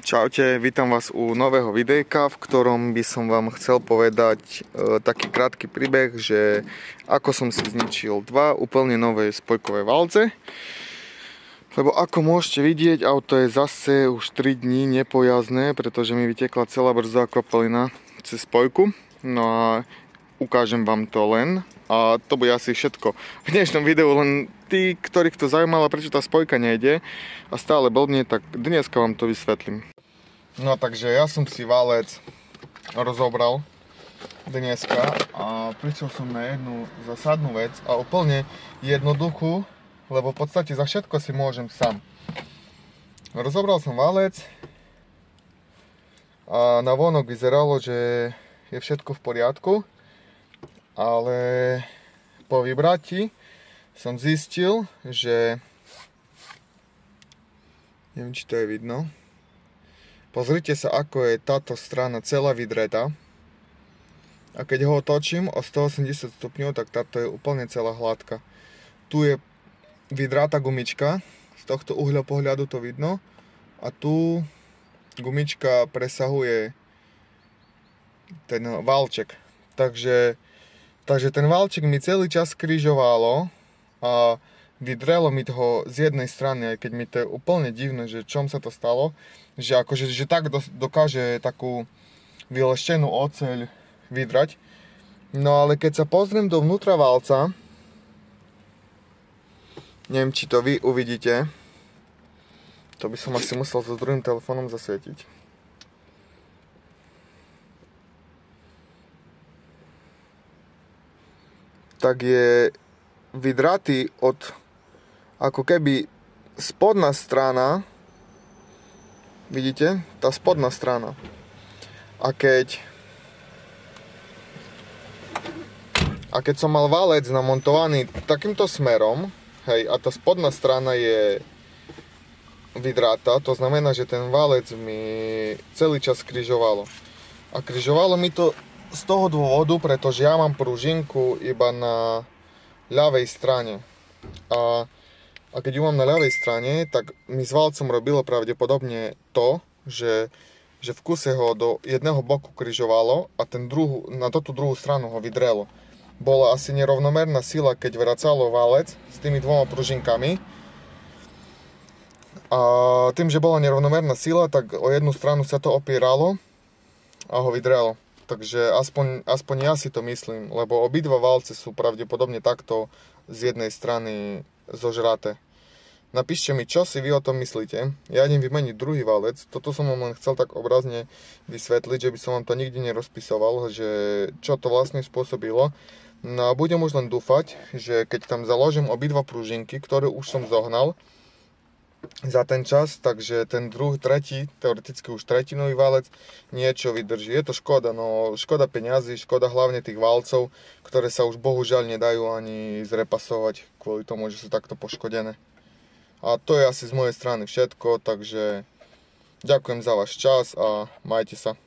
Čaute, vítam vás u nového videjka, v ktorom by som vám chcel povedať taký krátky príbeh, že ako som si zničil dva úplne nové spojkové valce. Lebo ako môžete vidieť, auto je zase už 3 dní nepojazdné, pretože mi vytekla celá brzdová kvapalina cez spojku. No a ukážem vám to len. A to bude asi všetko v dnešnom videu, len tí, ktorých to zaujímalo, prečo tá spojka nejde a stále blbne, tak dneska vám to vysvetlím. No takže ja som si valec rozobral dneska a prišiel som na jednu zásadnú vec a úplne jednoduchú, lebo v podstate za všetko si môžem sám. Rozobral som valec a navonok vyzeralo, že je všetko v poriadku, ale po vybratí som zistil, že neviem, či to je vidno. Pozrite sa, ako je táto strana celá vydretá. A keď ho otočím o 180 stupňov, tak táto je úplne celá hladká. Tu je vydratá gumička, z tohto uhľa pohľadu to vidno. A tu gumička presahuje ten valček. Takže ten valček mi celý čas križovalo a vydrelo mi toho z jednej strany, aj keď mi to je úplne divné, že čom sa to stalo, že akože že tak dokáže takú vyleštenú oceľ vydrať. No ale keď sa pozriem dovnútra valca, neviem, či to vy uvidíte, to by som asi musel so druhým telefónom zasvietiť. Tak je vydratý od ako keby spodná strana, vidíte, tá spodná strana. A keď som mal valec namontovaný takýmto smerom, hej, a tá spodná strana je vydratá, to znamená, že ten valec mi celý čas križovalo. A križovalo mi to z toho dôvodu, pretože ja mám pružinku iba na ľavej strane. A keď ju mám na ľavej strane, tak mi s valcom robilo pravdepodobne to, že v kuse ho do jedného boku križovalo a na tú druhú stranu ho vydrelo. Bola asi nerovnomerná sila, keď vracalo valec s tými dvoma pružinkami. A tým, že bola nerovnomerná sila, tak o jednu stranu sa to opieralo a ho vydrelo. Takže aspoň ja si to myslím, lebo obidva valce sú pravdepodobne takto z jednej strany zožraté. Napíšte mi, čo si vy o tom myslíte. Ja idem vymeniť druhý valec. Toto som vám len chcel tak obrazne vysvetliť, že by som vám to nikdy nerozpisoval, že čo to vlastne spôsobilo. No a budem už len dúfať, že keď tam založím obidva pružinky, ktoré už som zohnal za ten čas, takže ten tretí, teoreticky už tretinový valec niečo vydrží. Je to škoda, no škoda peňazí, škoda hlavne tých valcov, ktoré sa už bohužiaľ nedajú ani zrepasovať kvôli tomu, že sú takto poškodené. A to je asi z mojej strany všetko, takže ďakujem za váš čas a majte sa.